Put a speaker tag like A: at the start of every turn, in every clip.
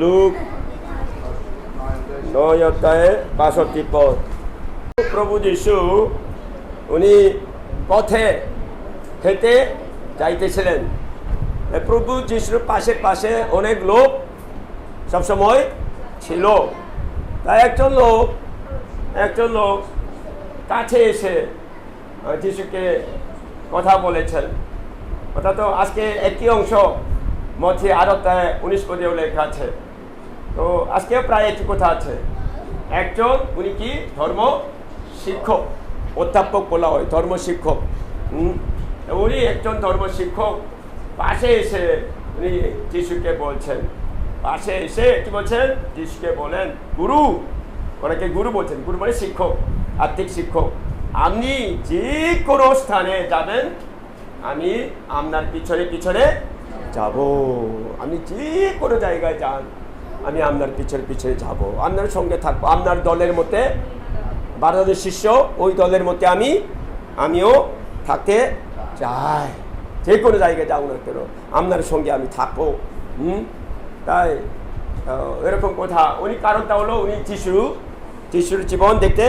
A: Look 9 অধ্যায়ে 62 পদ। প্রভু যীশু উনি পথে হেঁটে যাইতেছিলেন। প্রভু যীশুর পাশে পাশে অনেক লোক সবসময় ছিল। তাই একজন লোক কাছে এসে যিশুকে কথা বলেছেন। ওটা তো আজকে একই অংশ মধ্যে 8:19 পদেও লেখা আছে। তো আজকেও প্রায় একই কথা আছে। একজন উনি কি ধর্ম শিক্ষক, অধ্যাপক বলা হয়, ধর্ম শিক্ষক। উনি একজন ধর্ম শিক্ষক পাশে এসে উনি যিশুকে বলছেন, পাশে এসে কি বলছেন, যিশুকে বলেন, গুরু, ওনাকে গুরু বলছেন। গুরু মানে শিক্ষক, আত্মিক শিক্ষক। আপনি যে কোনো স্থানে যাবেন, আমি আপনার পিছনে পিছনে যাব। আপনি যে কোনো জায়গায় যান, আমি আপনার পিছনে পিছনে যাব, আপনার সঙ্গে থাকবো। আপনার দলের মধ্যে 12 জন শিষ্য, ওই দলের মধ্যে আমিও থাকতে চাই। যে কোনো জায়গায় যাও না কেন, আপনার সঙ্গে আমি থাকবো। তাই এরকম কথা। উনি কারণটা হলো উনি যিশুর জীবন দেখতে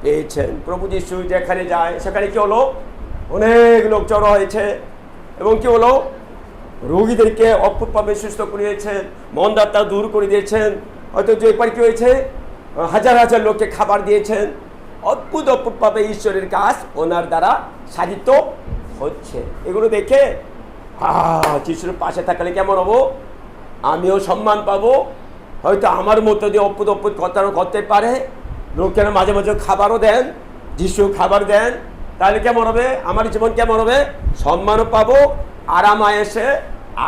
A: পেয়েছেন। প্রভু যীশু যেখানে যায় সেখানে কি হলো, অনেক লোক জড়ো হয়েছে এবং কি হলো, রোগীদেরকে অদ্ভুতভাবে সুস্থ করিয়েছেন, মন্দাত্মা দূর করে দিয়েছেন। হয়তো যে একবার কি হয়েছে, হাজার হাজার লোককে খাবার দিয়েছেন। অদ্ভুতভাবে ঈশ্বরের কাজ ওনার দ্বারা সাধিত হচ্ছে। এগুলো দেখে যিশুর পাশে থাকলে কেমন হবো, আমিও সম্মান পাবো। হয়তো আমার মতো দিয়ে অদ্ভুত কথাও করতে পারে। লোকেরা মাঝে মাঝে খাবারও দেন, যিশু খাবার দেন। তাহলে কেমন হবে, আমার জীবন কেমন হবে, সম্মানও পাবো, আরাম এসে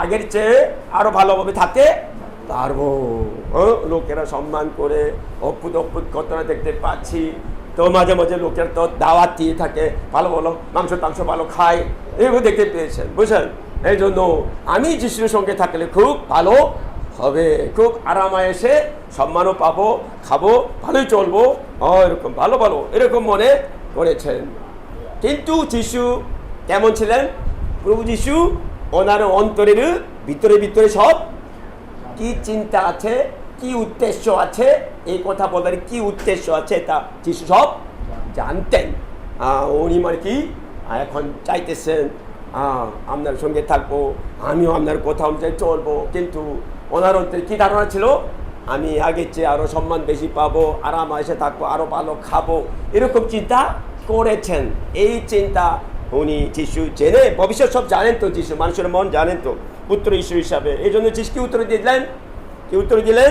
A: আগের চেয়ে আরো ভালোভাবে থাকতে পারবো। লোকেরা সম্মান করে অদ্ভুত ঘটনা দেখতে পাচ্ছি। তো মাঝে মাঝে লোকের তো দাওয়াত দিয়ে থাকে, ভালো মাংস ভালো খায়, এগুলো দেখতে পেয়েছেন, বুঝলেন। এই জন্য আমি যিশুর সঙ্গে থাকলে খুব ভালো হবে, খুব আরাম এসে সম্মানও পাবো, খাবো, ভালোই চলবো, এরকম ভালো এরকম মনে করেছেন। কিন্তু যিশু কেমন ছিলেন, প্রভু যিশু ওনার অন্তরের ভিতরে সব কি চিন্তা আছে, কি উদ্দেশ্য আছে, এই কথা বলার কি উদ্দেশ্য আছে তা যিশু সব জানতেন। উনি মানে কি এখন চাইতেছেন আপনার সঙ্গে থাকবো, আমিও আপনার কথা অনুযায়ী চলবো। কিন্তু ওনার অন্তরে কি ধারণা ছিল, আমি আগের চেয়ে আরো সম্মান বেশি পাবো, আরাম এসে থাকবো, আরো ভালো খাবো, এরকম চিন্তা করেছেন। এই চিন্তা উনি যিশু জেনে, ভবিষ্যৎ সব জানেন তো যিশু, মানুষের মন জানেন তো পুত্র ঈশ্বর হিসাবে। এই জন্য যিশু কি উত্তর দিলেন,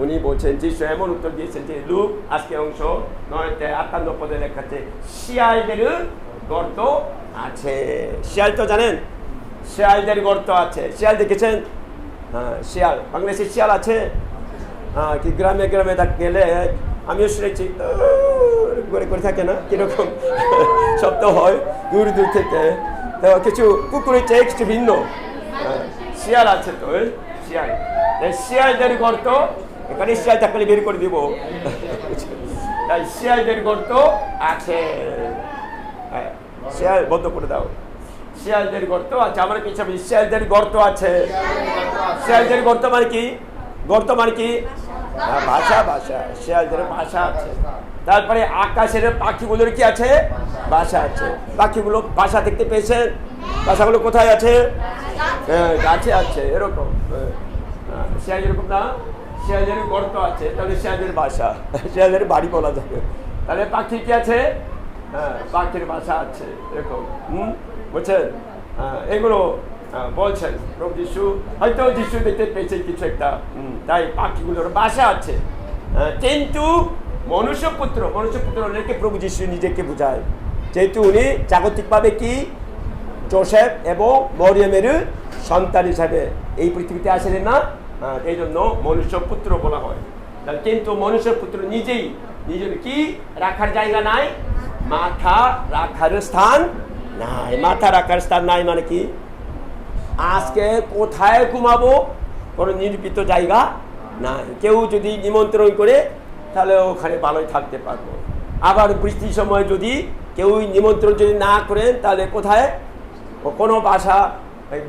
A: উনি বলছেন, যিশু এমন উত্তর দিয়েছেন যে লুক আজকে অংশ 9:58 পদে লেখা আছে, শিয়ালদের গর্ত আছে। শিয়াল তো জানেন, শিয়ালদের গর্ত আছে। শিয়াল দেখেছেন? হ্যাঁ, শিয়াল, বাংলাদেশে শিয়াল আছে। কি গ্রামে গেলে আমিও শুনেছি, করে থাকে না, কিরকম শব্দ হয় দূর থেকে। তো কিছু কুকুরের চেয়ে একটু ভিন্ন। শিয়াল আছে তো, শিয়ালদের গর্ত, এখানে শিয়াল থাকলে বের করে দিব। তাই শিয়ালদের গর্ত আছে। শিয়াল বন্ধ করে দাও। শিয়ালদের গর্ত আছে, আমার পিছনে শিয়ালদের গর্ত আছে। শিয়ালদের গর্ত মানে কি? ভাষা, শিয়ালদের ভাষা আছে। তারপরে আকাশের পাখিগুলোর কি আছে? ভাষা আছে। পাখিগুলো ভাষা দেখতে পেয়েছেন? ভাষাগুলো কোথায় আছে? গাছে আছে, এরকম। শিয়াল এরকম না, শিয়ালদের গর্ত আছে, তাহলে শিয়ালদের ভাষা, শিয়ালদের বাড়ি বলা যাবে। তাহলে পাখি কি আছে? পাখির ভাষা আছে, এরকম। বুঝছেন? এগুলো বলছেন প্রভু যিশু। হয়তো যিশু দেখতে পেয়েছেন কিছু একটা, তাই পাখিগুলোর ভাষা আছে। কিন্তু মনুষ্যপুত্র হলেকে প্রভু যিশু নিজেকে বোঝায়, যেহেতু উনি জাগতিকভাবে কি যোসেফ এবং মরিয়মের সন্তান হিসাবে এই পৃথিবীতে আসেন না, এই জন্য মনুষ্যপুত্র বলা হয়। কিন্তু মনুষ্যপুত্র নিজের কি রাখার জায়গা নাই, মাথা রাখার স্থান নাই। মানে কি, আজকে কোথায় ঘুমাবো, কোনো নির্মিত জায়গা নাই। কেউ যদি নিমন্ত্রণ করে তাহলে ওখানে ভালোই থাকতে পারবো। আবার বৃষ্টির সময় যদি কেউ নিমন্ত্রণ যদি না করেন, তাহলে কোথায়, কোনো বাসা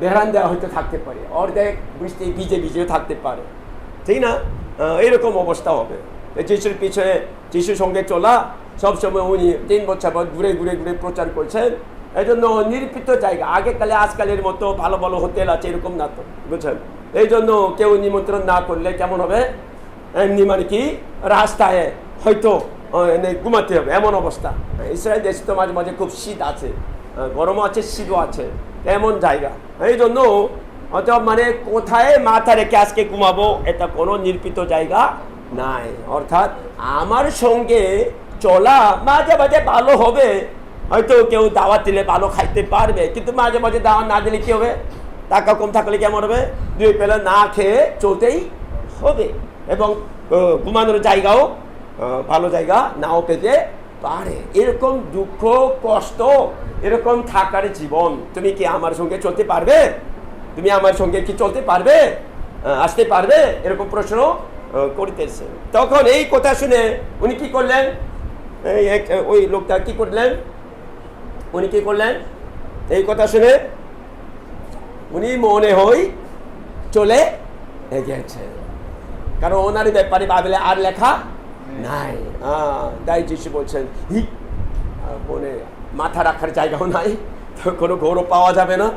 A: বেরান্দা হয়তো থাকতে পারে, অর্ধেক বৃষ্টি ভিজেও থাকতে পারে। ঠিক না? এরকম অবস্থা হবে। যিশুর পিছনে যিশুর সঙ্গে চলা, সবসময় উনি 3 বছর পর ঘুরে ঘুরে ঘুরে প্রচার করছেন। এই জন্য নির্পিত জায়গা, আগেকালে আজকালের মতো ভালো ভালো হোটেল আছে এরকম না তো, বুঝছেন? এই জন্য কেউ নিমন্ত্রণ না করলে কেমন হবে, এমনি মানে কি রাস্তায় হয়তো ঘুমাতে হবে, এমন অবস্থা। ইসরায়েল দেশে তো মাঝে মাঝে খুব শীত আছে, গরমও আছে, শীতও আছে, এমন জায়গা। এই জন্য অথবা মানে কোথায় মাথা রেখে আজকে ঘুমাবো, এটা কোনো নির্পিত জায়গা নাই। অর্থাৎ আমার সঙ্গে চলা মাঝে মাঝে ভালো হবে, হয়তো কেউ দাওয়াত দিলে ভালো খাইতে পারবে, কিন্তু মাঝে মাঝে দাওয়াত না দিলে কী হবে? টাকা কম থাকলে কেমন হবে? 2 বেলা না খেয়ে চলতেই হবে, এবং ঘুমানোর জায়গাও ভালো জায়গা নাও পেতে পারে। এরকম দুঃখ কষ্ট, এরকম থাকার জীবন তুমি কি আমার সঙ্গে চলতে পারবে? তুমি আমার সঙ্গে কি চলতে পারবে, আসতে পারবে? এরকম প্রশ্ন করিতেছে। তখন এই কথা শুনে উনি কি করলেন? ওই লোকটা কি করলেন? উনি কি করলেন? এই কথা শুনে উনি মনে হয় চলে গেছে, কারণ ওনার ব্যাপারে বাইবেলে আর লেখা নাই। তাই যিশু বলছেন মনে মাথা রাখার জায়গাও নাই, তো কোনো গৌরব পাওয়া যাবে না,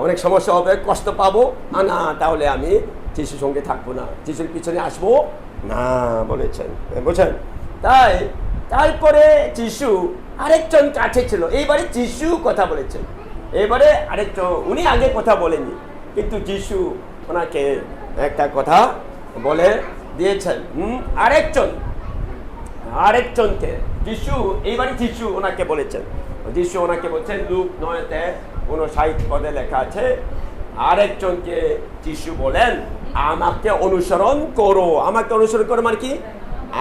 A: অনেক সমস্যা হবে, কষ্ট পাবো না, তাহলে আমি যিশুর সঙ্গে থাকবো না, যিশুর পিছনে আসবো না বলেছেন, বুঝছেন? তারপরে যিশু আরেকজন কাছে ছিল, এইবারে যিশু কথা বলেছেন। এবারে আরেকজন, উনি আগে কথা বলেনি, কিন্তু যিশু ওনাকে একটা কথা বলে দিয়েছেন। আরেকজনকে এইবারে যিশু ওনাকে বলেছেন। যিশু ওনাকে বলছেন, লুক 9:59 লেখা আছে, আরেকজনকে যিশু বলেন, আমাকে অনুসরণ করো। আমাকে অনুসরণ করো মানে কি?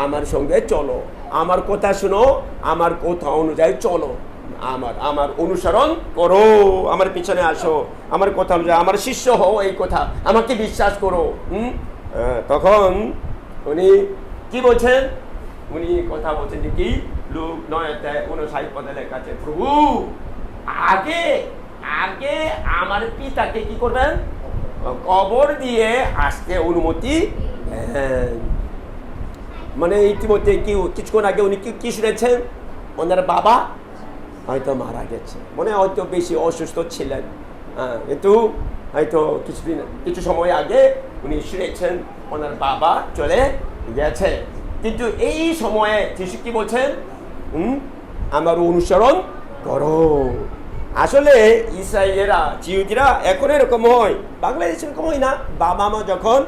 A: আমার সঙ্গে চলো, আমার কথা শুনো, আমার কথা অনুযায়ী চলো, আমার অনুসরণ করো, আমার পিছনে আসো, আমার কথা অনুযায়ী আমার শিষ্য হও, এই কথা আমাকে বিশ্বাস করো। তখন উনি কি বলছেন? উনি কথা বলছেন যে কি, লুক 9:59 লেখা আছে, প্রভু আগে আমার পিতাকে কি করবেন? কবর দিয়ে আসতে অনুমতি দেন। মানে ইতিমধ্যে কিছুক্ষণ আগে উনি কি শুনেছেন? ওনার বাবা হয়তো মারা গেছে, মানে হয়তো বেশি অসুস্থ ছিলেন, কিন্তু হয়তো কিছু সময় আগে উনি শুনেছেন ওনার বাবা চলে গেছে। কিন্তু এই সময়ে যিশু কি বলছেন? আমার অনুসরণ করো। আসলে ইসরায়েলেরা, জিহুদিরা এখন এরকম হয়, বাংলাদেশে এরকম হয় না। বাবা মা যখন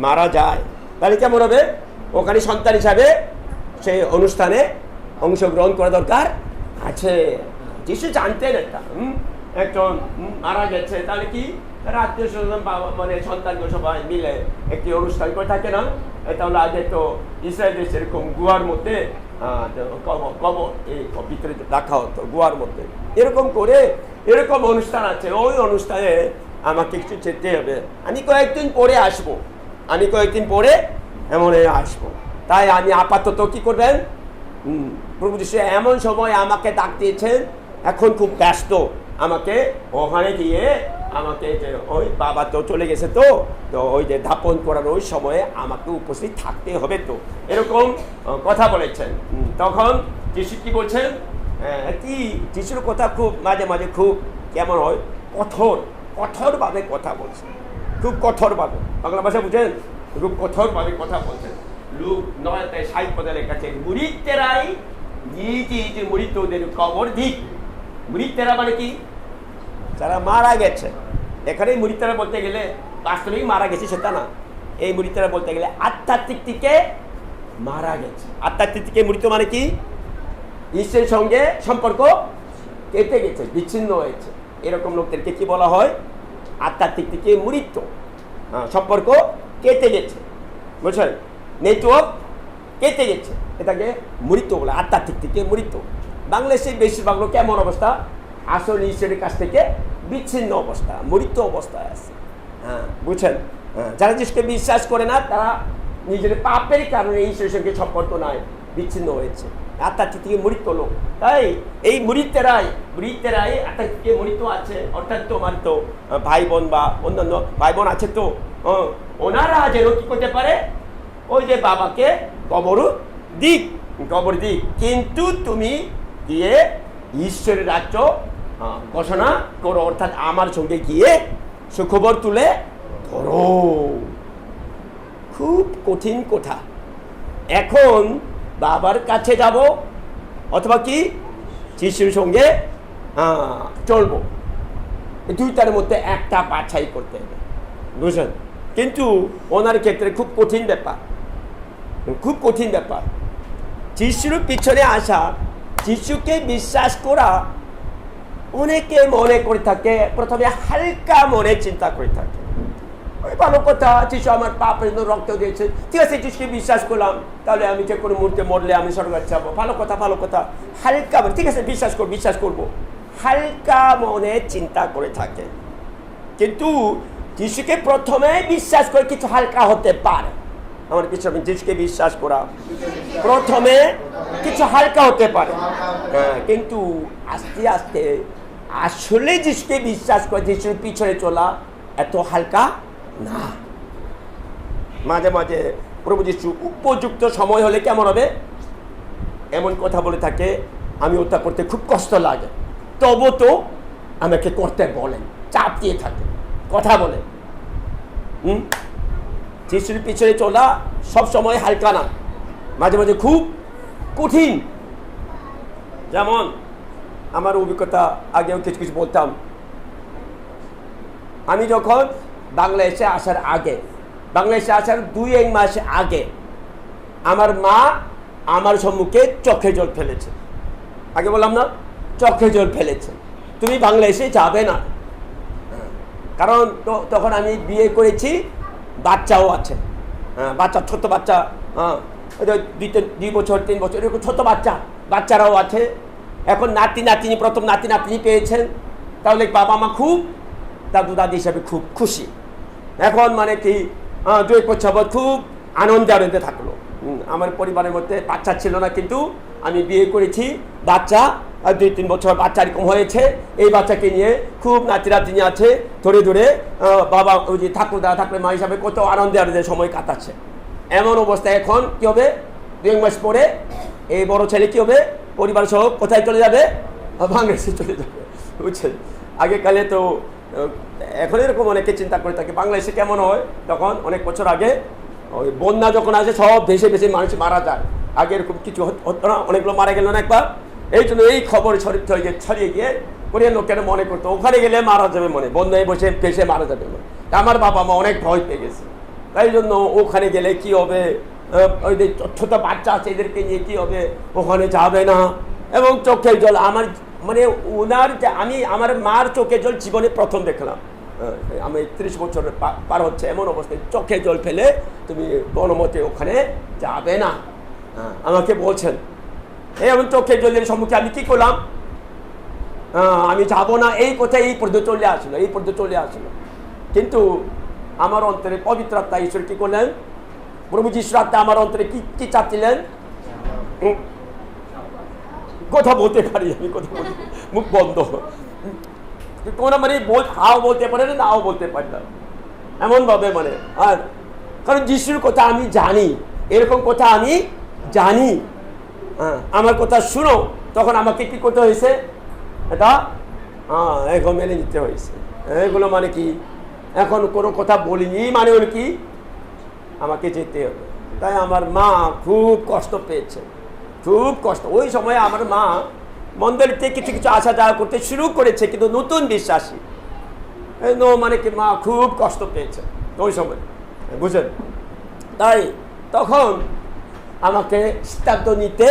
A: মারা যায় তাহলে কেমন হবে? ওখানে সন্তান হিসাবে সেই অনুষ্ঠানে অংশগ্রহণ করা দরকার আছে। যিশু জানতেন এটা, একজন মারা গেছে, তাহলে কি তারা আত্মীয় স্বজন বাবা মানে সন্তানকে সবাই মিলে একটি অনুষ্ঠান করে থাকে না? এটা হলো আগে তো ইসরায়েল দেশে এরকম গুহার মধ্যে কবর এই ভিতরে রাখা হতো, গুহার মধ্যে। এরকম করে এরকম অনুষ্ঠান আছে, ওই অনুষ্ঠানে আমাকে কিছু যেতে হবে, আমি কয়েকদিন পরে আসবো, এমন আসবো। তাই আমি আপাতত কি করবেন? প্রভু যিশু এমন সময় আমাকে ডাক দিয়েছেন, এখন খুব ব্যস্ত, আমাকে ওখানে গিয়ে আমাকে যে ওই বাবা তো চলে গেছে, তো ওই যে দাপন করার ওই সময়ে আমাকে উপস্থিত থাকতে হবে, তো এরকম কথা বলেছেন। তখন যিশু কি বলছেন? যিশুর কথা খুব মাঝে মাঝে খুব কেমন হয়, কঠোরভাবে কথা বলছেন, খুব কঠোরভাবে। বাংলা ভাষা বুঝেন? খুব কঠোরভাবে কথা বলছেন। লুক 9:60 লেখা আছে, মুরিদদেরাই নিজ মুরিদদের কবর দিক। মুরিদদেরা মানে কি? যারা মারা গেছে। এখানে মুরিদদেরা বলতে গেলে বাস্তবিক মারা গেছে সেটা না, এই মুরিদদেরা বলতে গেলে আধ্যাত্মিক দিকে মারা গেছে। আধ্যাত্মিক দিকে মৃত মানে কি? ঈশ্বরের সঙ্গে সম্পর্ক কেটে গেছে, বিচ্ছিন্ন হয়েছে, এরকম লোকদেরকে কি বলা হয়? আধ্যাত্মিক দিকে মৃত, সম্পর্ক কেটে গেছে, বুঝছেন? নেটওয়ার্ক কেটে গেছে, এটাকে মৃত বলে, আধ্যাত্মিক থেকে মৃত। বাংলাদেশের বেশিরভাগ লোক কেমন অবস্থা? আসল ঈশ্বরের কাছ থেকে বিচ্ছিন্ন অবস্থা, মৃত অবস্থায় আছে। বুঝছেন? যারা যিশুকে বিশ্বাস করে না, তারা নিজের পাপের কারণে ঈশ্বরের সঙ্গে সম্পর্ক নাই, বিচ্ছিন্ন হয়েছে, আধ্যাত্মিক থেকে মৃত লোক। তাই এই মুরিদদেরাই আধ্যাত্মিক থেকে মৃত আছে। অর্থাৎ তোমার তো ভাই বোন বা অন্যান্য ভাই বোন আছে, তো ওনারা যেন কি করতে পারে, ওই যে বাবাকে কবর দিক, কিন্তু তুমি গিয়ে ঈশ্বরের রাজ্য ঘোষণা করো, অর্থাৎ আমার সঙ্গে গিয়ে সুখবর তুলে ধরো। খুব কঠিন কথা। এখন বাবার কাছে যাব অথবা কি যিশুর সঙ্গে চলবো, দুইটার মধ্যে একটা বাছাই করতে হবে, বুঝলেন? কিন্তু ওনার ক্ষেত্রে খুব কঠিন ব্যাপার। যিশুর পিছনে আসা, যিশুকে বিশ্বাস করা, অনেকে মনে করে থাকে, প্রথমে হালকা মনে চিন্তা করে থাকে, ওই ভালো কথা, যিশু আমার পাপের জন্য রক্ত দিয়েছে, ঠিক আছে যিশুকে বিশ্বাস করলাম, তাহলে আমি যে কোনো মুহূর্তে মরলে আমি স্বর্গে যাবো, ভালো কথা, হালকা, ঠিক আছে বিশ্বাস করবো, হালকা মনে চিন্তা করে থাকে। কিন্তু যিশুকে প্রথমে বিশ্বাস করে কিছু হালকা হতে পারে। আমার কিছু যিশুকে বিশ্বাস করা প্রথমে কিছু হালকা হতে পারে, কিন্তু আস্তে আস্তে আসলে যিশুকে বিশ্বাস করে যিশুর পিছনে চলা এত হালকা না। মাঝে মাঝে প্রভু যিশু উপযুক্ত সময় হলে কেমন হবে, এমন কথা বলে থাকে, আমি ওটা করতে খুব কষ্ট লাগে, তবু তো আমাকে করতে বলেন, চাপ দিয়ে থাকে, কথা বলে। যিশুর পিছনে চলা সব সময় হালকা না, মাঝে মাঝে খুব কঠিন। যেমন আমার অভিজ্ঞতা, আগেও কিছু বলতাম, আমি যখন বাংলাদেশে আসার 2-1 মাস আগে আমার মা আমার সম্মুখে চোখে জল ফেলেছে। আগে বললাম না, চোখে জল ফেলেছে, তুমি বাংলাদেশে যাবে না। কারণ তখন আমি বিয়ে করেছি, বাচ্চাও আছে, ছোট বাচ্চা, 2 বছর 3 বছর এরকম ছোট বাচ্চারাও আছে। এখন প্রথম নাতি নাতনি পেয়েছেন, তাহলে বাবা মা খুব, দাদু দাদি হিসাবে খুব খুশি। এখন মানে কি 2-1 বছর খুব আনন্দে থাকলো। আমার পরিবারের মধ্যে বাচ্চা ছিল না, কিন্তু আমি বিয়ে করেছি, বাচ্চা 2-3 বছর বাচ্চা এরকম হয়েছে, এই বাচ্চাকে নিয়ে খুব নাতি আছে, ধরে বাবা ওই যে ঠাকুর মা হিসাবে কত আনন্দে সময় কাটাচ্ছে। এমন অবস্থায় এখন কি হবে, 2 মাস পরে এই বড় ছেলে কি হবে, পরিবার সহ কোথায় চলে যাবে, বাংলাদেশে চলে যাবে, বুঝছেন? আগেকালে তো, এখন এরকম অনেকে চিন্তা করে থাকে বাংলাদেশে কেমন হয়। তখন অনেক বছর আগে ওই বন্যা যখন আসে, সব ভেসে মানুষ মারা যায়। আগে এরকম কিছু হতো না, অনেকগুলো মারা গেল না একবার। এই জন্য এই খবর ছড়িয়ে গিয়ে কোরিয়ান লোকেরা মনে করতো ওখানে গেলে মারা যাবে, বন্যায় ভেসে মারা যাবে। আমার বাবা মা অনেক ভয় পেয়ে গেছে, তাই জন্য ওখানে গেলে কি হবে, ওই যে ছোট বাচ্চা আছে এদেরকে নিয়ে কি হবে, ওখানে যাবে না। এবং চোখের জল, আমার আমার মার চোখের জল জীবনে প্রথম দেখলাম। আমি 30 বছর পার হচ্ছে, এমন অবস্থায় চোখে জল ফেলে তুমি কোনো মতে ওখানে যাবে না, আমাকে বলছেন। এমন চোখের জলের সম্মুখে আমি কি করলাম, আমি যাব না, এই কথা এই পর্যন্ত চলে আসলো। কিন্তু আমার অন্তরে পবিত্র আত্মা ঈশ্বর কি করলেন, প্রভু যিশুর আত্মা আমার অন্তরে কি চাচ্ছিলেন, কথা বলতে পারি আমি, মুখ বন্ধ, তোমরা হাও বলতে পারে না, নাও বলতে পারি না, এমন ভাবে আর কারণ যিশুর কথা আমি জানি, এরকম কথা আমি জানি, আমার কথা শুনো, তখন আমাকে কি করতে হয়েছে, এটা এখন মেনে নিতে হয়েছে। এগুলো কি, এখন কোনো কথা বলিনি মানে হলো কি, আমাকে যেতে হবে। তাই আমার মা খুব কষ্ট পেয়েছে, খুব কষ্ট। ওই সময় আমার মা মন্দিরতে কিছু আসা যাওয়া করতে শুরু করেছে, কিন্তু নতুন বিশ্বাসী, কি মা খুব কষ্ট পেয়েছে ওই সময়, বুঝলেন? তাই তখন আমাকে সিদ্ধান্ত নিতে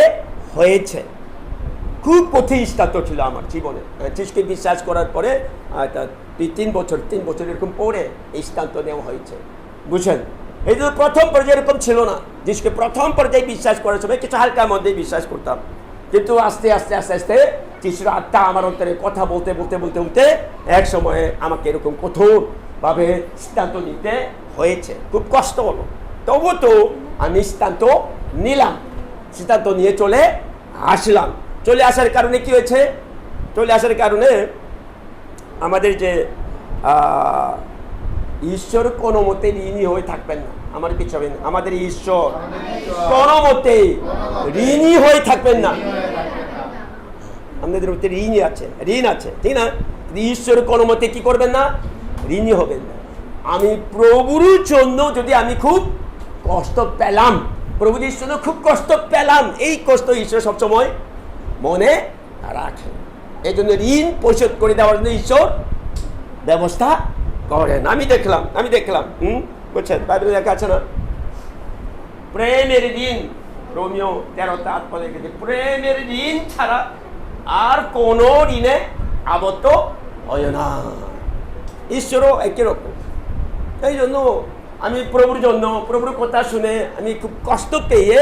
A: হয়েছে, খুব কঠিন সিদ্ধান্ত ছিল আমার জীবনে। যিশুকে বিশ্বাস করার পরে 3 বছর এরকম পরে এই সিদ্ধান্ত নেওয়া হয়েছে, বুঝলেন? এই জন্য প্রথম পর্যায়ে এরকম ছিল না। যিশুকে প্রথম পর্যায়ে বিশ্বাস করার সময় কিছু হালকার মধ্যেই বিশ্বাস করতাম, কিন্তু আস্তে আস্তে যিশুর আত্মা আমার অন্তরে কথা বলতে এক সময়ে আমাকে এরকম কঠোরভাবে সিদ্ধান্ত নিতে হয়েছে, খুব কষ্ট হলো। তবু তো আমি সিদ্ধান্ত নিলাম, সিদ্ধান্ত নিয়ে চলে আসলাম। চলে আসার কারণে কি হয়েছে, আমাদের যে ঈশ্বর কোনো মতে ঋণী হয়ে থাকবেন না। আমার পিছনে আমাদের ঈশ্বর কোনো মতে ঋণী হয়ে থাকবেন না। আমাদের মধ্যে ঋণ আছে, ঠিক না? ঈশ্বর কোনো মতে কি করবেন না? ঋণী হবেন না। আমি প্রভুর জন্য যদি আমি খুব কষ্ট পেলাম, প্রভু যিশুর জন্য খুব কষ্ট পেলাম, এই কষ্ট ঈশ্বর সবসময় মনে রাখেন। এই জন্য ঋণ পরিশোধ করে দেওয়ার জন্য ঈশ্বর ব্যবস্থা করেন। আমি দেখলাম বলছেন বাইবেলে লেখা আছে না, প্রেমের ঋণ, রোমিও 13:8 প্রেমের ঋণ ছাড়া আর কোন ঋণে আবদ্ধ হয় না। ঈশ্বরও একই রকম। এই জন্য আমি প্রভুর কথা শুনে আমি খুব কষ্ট পেয়ে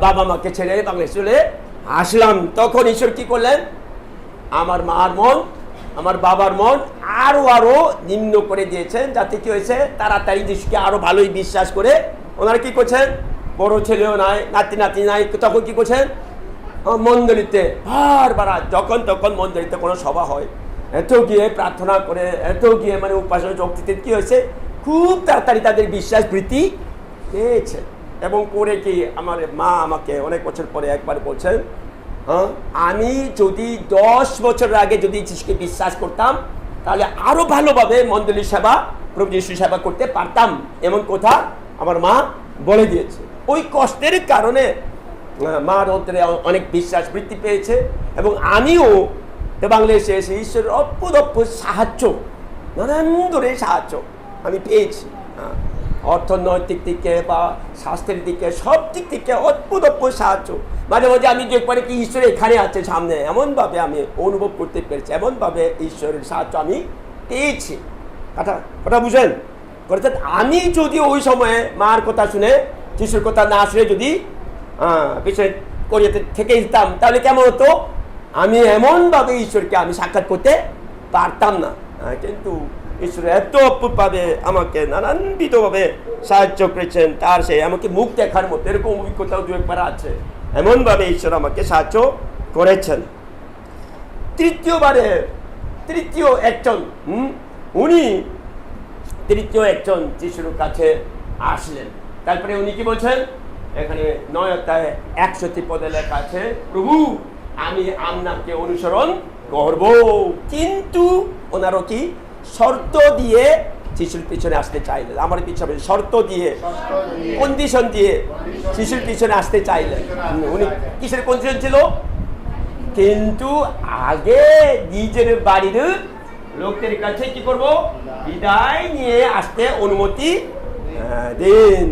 A: বাবা মাকে ছেড়ে বাংলাদেশ চলে আসলাম। তখন ঈশ্বর কি করলেন? আমার মার মন, আমার বাবার মন আরো নিম্ন করে দিয়েছেন, যাতে কি হয়েছে তাড়াতাড়ি যিশুকে আরো ভালোই বিশ্বাস করে ওনারা কি করছেন, বড় ছেলেও নাই, নাতি নাই, তখন কি করছেন, মন্দিরিতে বারবার যখন তখন মন্দিরিতে কোনো সভা হয়, এত গিয়ে প্রার্থনা করে, এত গিয়ে মানে উপাসনা শক্তিতে কি হয়েছে, খুব তাড়াতাড়ি তাদের বিশ্বাস বৃদ্ধি পেয়েছে। এবং করে কি আমার মা আমাকে অনেক বছর পরে একবার বলছেন, আমি যদি 10 বছরের আগে যদি যিশুকে বিশ্বাস করতাম তাহলে আরো ভালোভাবে মন্দিরের সেবা, প্রভু যিশুর সেবা করতে পারতাম, এমন কথা আমার মা বলে দিয়েছে। ওই কষ্টের কারণে মার অন্তরে অনেক বিশ্বাস বৃদ্ধি পেয়েছে। এবং আমিও বাংলাদেশে এসে ঈশ্বরের অদ্ভুত সাহায্য, নানান ধরনের সাহায্য আমি পেয়েছি। অর্থনৈতিক দিকে বা স্বাস্থ্যের দিকে, সব দিক থেকে অদ্ভুত সাহায্য। মাঝে মাঝে আমি দেখতে পারি কি ঈশ্বর এখানে আছে সামনে, এমনভাবে আমি অনুভব করতে পেরেছি, এমনভাবে ঈশ্বরের সাহায্য আমি পেয়েছি। কথা বুঝেন? অর্থাৎ আমি যদি ওই সময়ে মার কথা শুনে, যিশুর কথা না শুনে যদি পিছনে কোরিয়াতে থেকে যেতাম, তাহলে কেমন হতো? আমি এমনভাবে ঈশ্বরকে আমি সাক্ষাৎ করতে পারতাম না। কিন্তু ঈশ্বর এত অদ্ভুতভাবে আমাকে নানানবিধভাবে সাহায্য করেছেন। তার সে আমাকে মুখ দেখার মতো এরকম অভিজ্ঞতাও দু একবার আছে। এমনভাবে ঈশ্বর আমাকে সাহায্য করেছেন। তৃতীয় একজন যিশুর কাছে আসলেন। তারপরে উনি কি বলছেন? এখানে 9 অধ্যায়ে 103 লেখা আছে, প্রভু আমি আপনাকে অনুসরণ করব। কিন্তু ওনারও কি শর্ত দিয়ে যিশুর পিছনে আসতে চাইলেন। আমার পিছনে শর্ত দিয়ে, কন্ডিশন দিয়ে যিশুর পিছনে আসতে চাইলেন। উনি কিসের কন্ডিশন ছিল? কিন্তু আগে নিজের বাড়ির লোকদের কাছে কি করব? বিদায় নিয়ে আসতে অনুমতি দিন।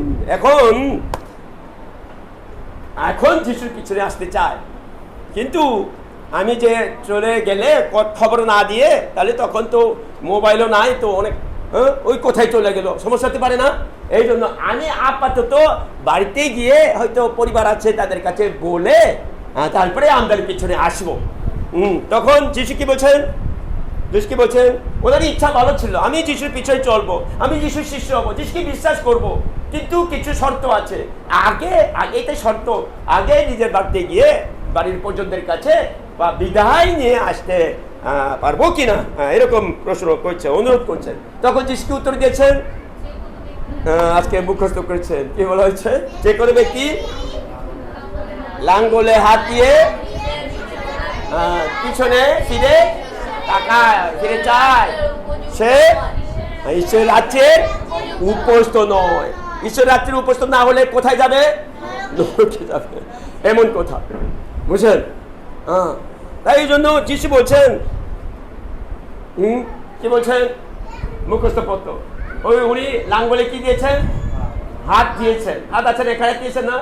A: এখন যিশুর পিছনে আসতে চায়, কিন্তু আমি যে চলে গেলে খবর না দিয়ে, তাহলে তখন তো মোবাইলও নাই, তো অনেক ওই কোথায় চলে গেল, সমস্যা হতে পারে না? এই জন্য আমি আপাতত বাড়িতে গিয়ে হয়তো পরিবার আছে তাদের কাছে বলে তারপরে আমাদের পিছনে আসবো। তখন যিশু কি বলছেন? ওনার ইচ্ছা ভালো ছিল, আমি যিশুর পিছনে চলবো, আমি যিশুর শিষ্য হবো, যিশুকে বিশ্বাস করব। কিন্তু কিছু শর্ত আছে। আগেই শর্ত, আগে নিজের বাড়িতে গিয়ে বাড়ির পর্যন্তের কাছে বা বিদায় নিয়ে আসতে পারবো কিনা, এরকম প্রশ্ন করছে, অনুরোধ করছেন। তখন যিশুকে উত্তর দিয়েছেন, আজকে মুখস্থ করেছেন, কি বলা হয়েছে? যে কোনো ব্যক্তি লাঙ্গলে হাত দিয়ে পিছনে ফিরে চায়, সে ঈশ্বরের রাজ্যের উপস্থ নয়। ঈশ্বরের রাজ্যের উপস্থ না হলে কোথায় যাবে? নরকে যাবে, এমন কথা। বুঝছেন? তাই এই জন্য যিশু বলছেন, কি বলছেন? মুখস্থ পত্র, উনি লাঙ্গলে কি দিয়েছেন? হাত দিয়েছেন। হাত আছেন, এখানে দিয়েছেন না,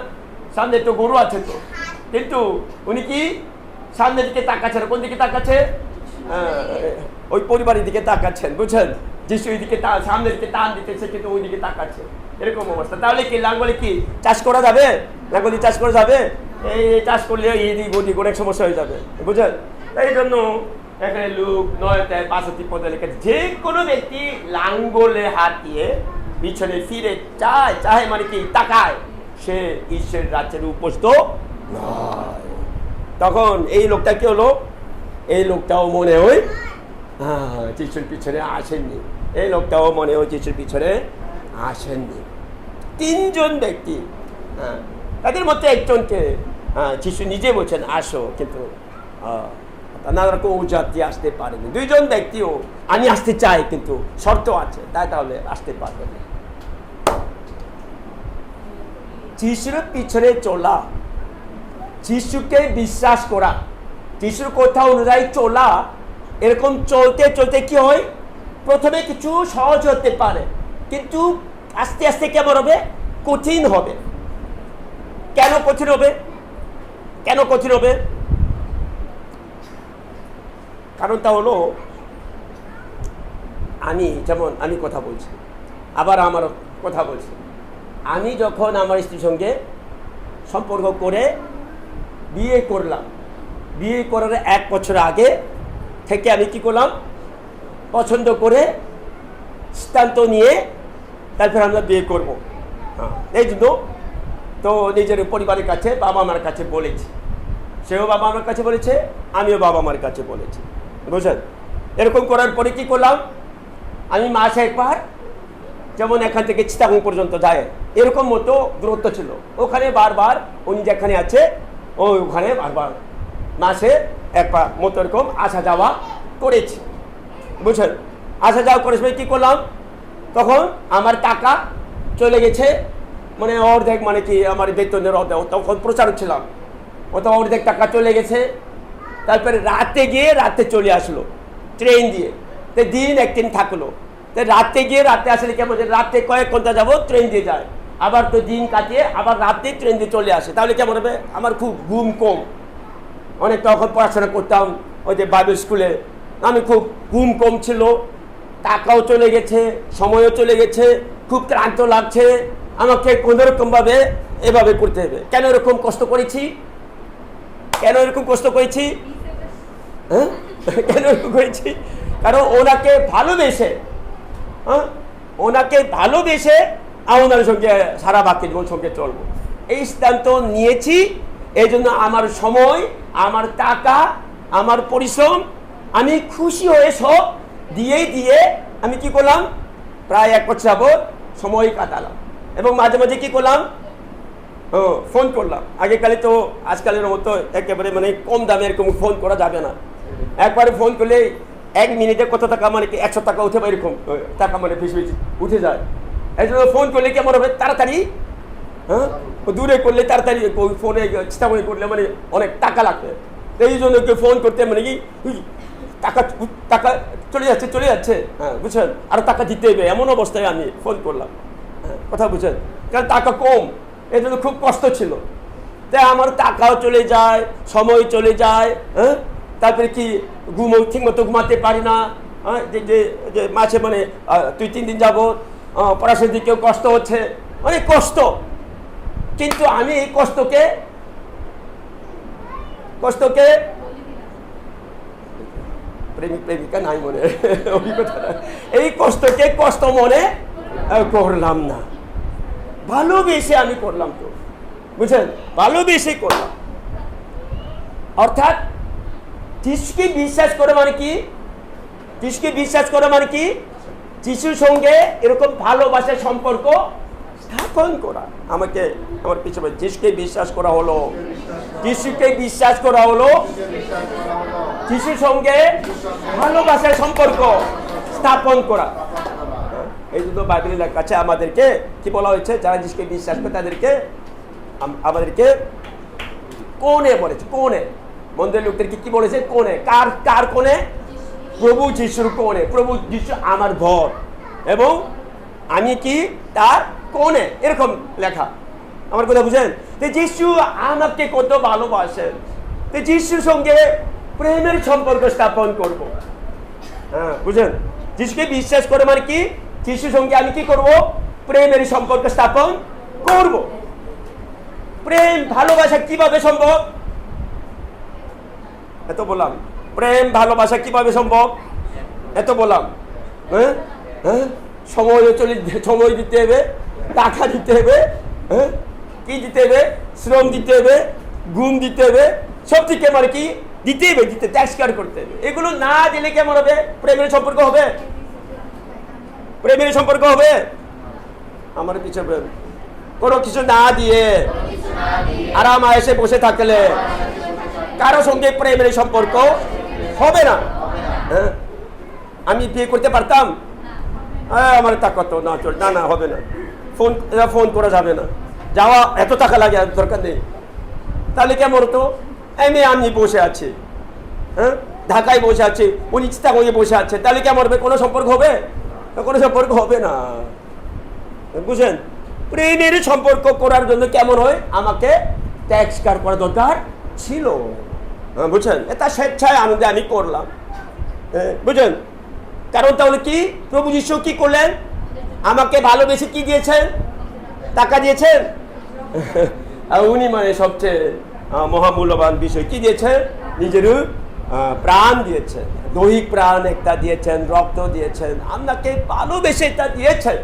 A: সামনে তো গরু আছে তো, কিন্তু উনি কি সামনের দিকে তাকাচ্ছেন? কোন দিকে তাকাচ্ছে? ওই পরিবারের দিকে তাকাচ্ছেন। বুঝছেন? যিশু ওই দিকে সামনের দিকে টান দিতেছে, কিন্তু ওই দিকে তাকাচ্ছে, এরকম অবস্থা। তাহলে কি লাঙ্গলে কি চাষ করা যাবে? লাঙ্গলে চাষ করা যাবে? এই চাষ করলে এদিক ওদিক অনেক সমস্যা হয়ে যাবে। বুঝলেন? এই জন্য এখানে লোক 9:65 লেখা, যে কোনো ব্যক্তি লাঙ্গলে হাত দিয়ে পিছনে ফিরে চায় মানে কি তাকায়, সে ঈশ্বরের রাজ্যের উপস্থ নয়। তখন এই লোকটা কি হলো? এই লোকটাও মনে হয় যিশুর পিছনে আসেননি, এই লোকটাও মনে হয় যিশুর পিছনে আসেননি। তিনজন ব্যক্তি, তাদের মধ্যে একজনকে যিশু নিজে বলছেন আসো, কিন্তু নানা রকম অজুহাত দিয়ে আসতে পারেনি। দুইজন ব্যক্তিও আমি আসতে চাই কিন্তু শর্ত আছে, তাহলে আসতে পারবে না। যিশুর পিছনে চলা, যিশুকে বিশ্বাস করা, যিশুর কথা অনুযায়ী চলা, এরকম চলতে চলতে কি হয়, প্রথমে কিছু সহজ হতে পারে, কিন্তু আস্তে আস্তে কেমন হবে, কঠিন হবে। কেন কঠিন হবে? কেন কঠিন হবে? কারণটা হলো, আমি কথা বলছি, আবার আমার কথা বলছি। আমি যখন আমার স্ত্রীর সঙ্গে সম্পর্ক করে বিয়ে করলাম, বিয়ে করার 1 বছর আগে থেকে আমি কি করলাম, পছন্দ করে সিদ্ধান্ত নিয়ে তারপর আমরা বিয়ে করব। এই জন্য তো নিজের পরিবারের কাছে, বাবা মার কাছে বলেছি, সেও বাবা আমার কাছে বলেছে, আমিও বাবা মার কাছে বলেছি, বুঝলেন? এরকম করার পরে কি করলাম, আমি মাসে একবার, যেমন এখান থেকে চিটাগং পর্যন্ত যায় এরকম মতো দূরত্ব ছিল, ওখানে বারবার উনি যেখানে আছে ওখানে বারবার মাসে একবার মতো এরকম আসা যাওয়া করেছি, বুঝলেন? আসা যাওয়া করে সময় কী করলাম, তখন আমার টাকা চলে গেছে, মানে অর্ধেক, মানে কি আমার বেতনের অর্ধেক, তখন প্রচারক ছিলাম, ওটা অর্ধেক টাকা চলে গেছে। তারপরে রাতে গিয়ে রাতে চলে আসলো ট্রেন দিয়ে, তো দিন একদিন থাকলো। তো রাতে গিয়ে রাতে আসলে কেমন, রাতে কয়েক ঘন্টা যাবো ট্রেন দিয়ে যায়, আবার তো দিন কাটিয়ে আবার রাতে ট্রেন দিয়ে চলে আসে, তাহলে কেমন হবে? আমার খুব ঘুম কম, অনেক তখন পড়াশোনা করতাম ওই যে বাইবেল স্কুলে, আমি খুব ঘুম কম ছিল, টাকাও চলে গেছে, সময়ও চলে গেছে, খুব ক্লান্ত লাগছে, আমাকে কোনোরকমভাবে এভাবে করতে হবে। কেন এরকম কষ্ট করেছি? কেন এরকম কষ্ট করেছি? কেন এরকম করেছি? কারণ ওনাকে ভালোবেসে, ওনাকে ভালোবেসে ওনার সঙ্গে সারা বাকি জীবন সঙ্গে চলবো, এই সিদ্ধান্ত নিয়েছি। এই জন্য আমার সময়, আমার টাকা, আমার পরিশ্রম আমি খুশি হয়ে সব দিয়ে আমি কি করলাম, প্রায় 1 বছর যাবত সময় কাটালাম। এবং মাঝে মাঝে কি করলাম, ফোন করলাম। আগেকালে তো আজকালের মতো একেবারে মানে কম দামে এরকম ফোন করা যাবে না, একবারে ফোন করলে 1 মিনিটে কত টাকা, মানে কি 100 টাকা উঠে, এরকম টাকা মানে বেশি বেশি উঠে যায়। এই জন্য ফোন করলে কেমন হবে, তাড়াতাড়ি, দূরে করলে তাড়াতাড়ি, ফোনে চিন্তা করলে মানে অনেক টাকা লাগবে। এই জন্য কেউ ফোন করতে মানে কি টাকা চলে যাচ্ছে, বুঝছেন, আরো টাকা দিতে হবে, এমন অবস্থায় আমি ফোন করলাম, কথা বুঝছেন, কারণ টাকা কম, এই জন্য খুব কষ্ট ছিল। তাই আমার টাকাও চলে যায়, সময় চলে যায়, তারপরে কি ঠিক মতো ঘুমাতে পারি না, যে মাসে মানে 2-3 দিন যাবো পড়াশোনার দিকেও কষ্ট হচ্ছে, অনেক কষ্ট। কিন্তু আমি এই কষ্টকে প্রেমিকা নাই মনে অভিজ্ঞতা, এই কষ্টকে কষ্ট মনে করলাম না, ভালোবেসে আমি করলাম। তো বুঝছেন, ভালোবেসে করলাম। অর্থাৎ যিশুকে বিশ্বাস করে মানে কি, যিশুকে বিশ্বাস করে মানে কি, যিশুর সঙ্গে এরকম ভালোবাসার সম্পর্ক স্থাপন করা। আমাকে আমার পিছনে যিশুকে বিশ্বাস করা হলো, যিশুকে বিশ্বাস করা হলো, যিশুর সঙ্গে ভালোবাসার সম্পর্ক স্থাপন করা। এই জন্য বাইবেলের কাছে আমাদেরকে কি বলা হয়েছে, যারা যিশুকে বিশ্বাস করে তাদেরকে আমাদেরকে কোণে বলেছে, কোণে। মন্দিরের লোকদেরকে কি বলেছে, কোণে। কার কোণে? প্রভু যিশুর কোণে। প্রভু যিশু আমার ঘর এবং আমি কি তার কোণে, এরকম লেখা। আমার কথা বুঝেন? যিশু আমাকে কত ভালোবাসেন, যিশুর সঙ্গে প্রেমের সম্পর্ক স্থাপন করব। বুঝেন, যিশুকে বিশ্বাস করে মানে কি, যিশুর সঙ্গে আমি কি করব, প্রেমের সম্পর্ক স্থাপন করব। প্রেম ভালোবাসা কিভাবে সম্ভব? এত বললাম, প্রেম ভালোবাসা কিভাবে সম্ভব, এত বললাম। সময় দিতে হবে, টাকা দিতে হবে, কি দিতে হবে, শ্রম দিতে হবে, ঘুম দিতে হবে, সব থেকে মানে কি দিতে হবে, ত্যাগ করতে হবে। এগুলো না দিলে কেমন হবে, প্রেমের সম্পর্ক হবে? প্রেমের সম্পর্ক হবে? আমার পিছনে কোনো কিছু না দিয়ে আরাম এসে বসে থাকলে কারো সঙ্গে প্রেমের সম্পর্ক হবে না। হ্যাঁ, আমি বিয়ে করতে পারতাম? হ্যাঁ, আমার টাকা তো না চল, না না হবে না, ফোন করা যাবে না, যাওয়া এত টাকা লাগে, দরকার নেই। তাহলে কেমন হতো? আমি বসে আছি, হ্যাঁ, ঢাকায় বসে আছে, উনি চিটাগংয়ে বসে আছে, তাহলে কেমন হবে? কোনো সম্পর্ক হবে? কোনো সম্পর্ক হবে না। বুঝলেন? প্রেমের সম্পর্ক করার জন্য কেমন হয়? আমাকে ত্যাগ স্বীকার করা দরকার ছিল। বুঝছেন? এটা স্বেচ্ছায় আনন্দে আমি করলাম। বুঝলেন? কারণ তাহলে কি, প্রভু যীশু কি করলেন? আমাকে ভালোবেসে কি দিয়েছেন? টাকা দিয়েছেন। আর উনি মানে সবচেয়ে মহামূল্যবান বিষয় কি দিয়েছেন? নিজের প্রাণ দিয়েছেন, দৈহিক প্রাণ একটা দিয়েছেন, রক্ত দিয়েছেন, আপনাকে ভালোবেসে এটা দিয়েছেন।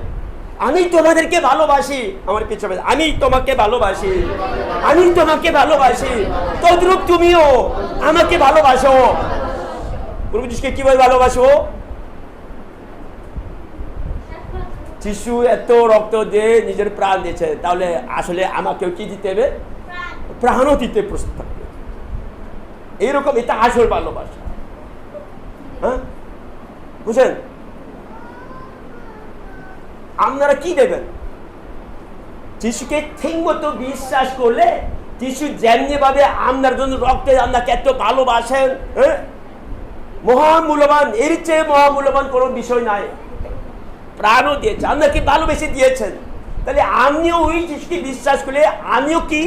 A: আমি তোমাদেরকে ভালোবাসি, আমার পিছনে, আমি তোমাকে ভালোবাসি, আমি তোমাকে ভালোবাসি, তদ্রূপ তুমিও আমাকে ভালোবাসো। প্রভু যীশুকে কিভাবে ভালোবাসো? যিশু এত রক্ত দিয়ে নিজের প্রাণ দিয়েছে, তাহলে আসলে আমাকেও কি দিতে হবে? প্রাণও দিতে প্রস্তুত। এইরকম, এটা আসল ভালোবাসা। হ্যাঁ, বুঝলেন? আপনারা কি দেবেন? যিশুকে ঠিক মতো বিশ্বাস করলে, যিশু যেমনি ভাবে আপনার জন্য রক্তে আপনাকে এত ভালোবাসেন, হ্যাঁ, মহামূল্যবান, এর চেয়ে মহামূল্যবান কোনো বিষয় নাই। প্রাণও দিয়েছে, আপনাকে ভালোবেসে দিয়েছেন, তাহলে আমিও ওই যিশুকে বিশ্বাস করলে আমিও কি,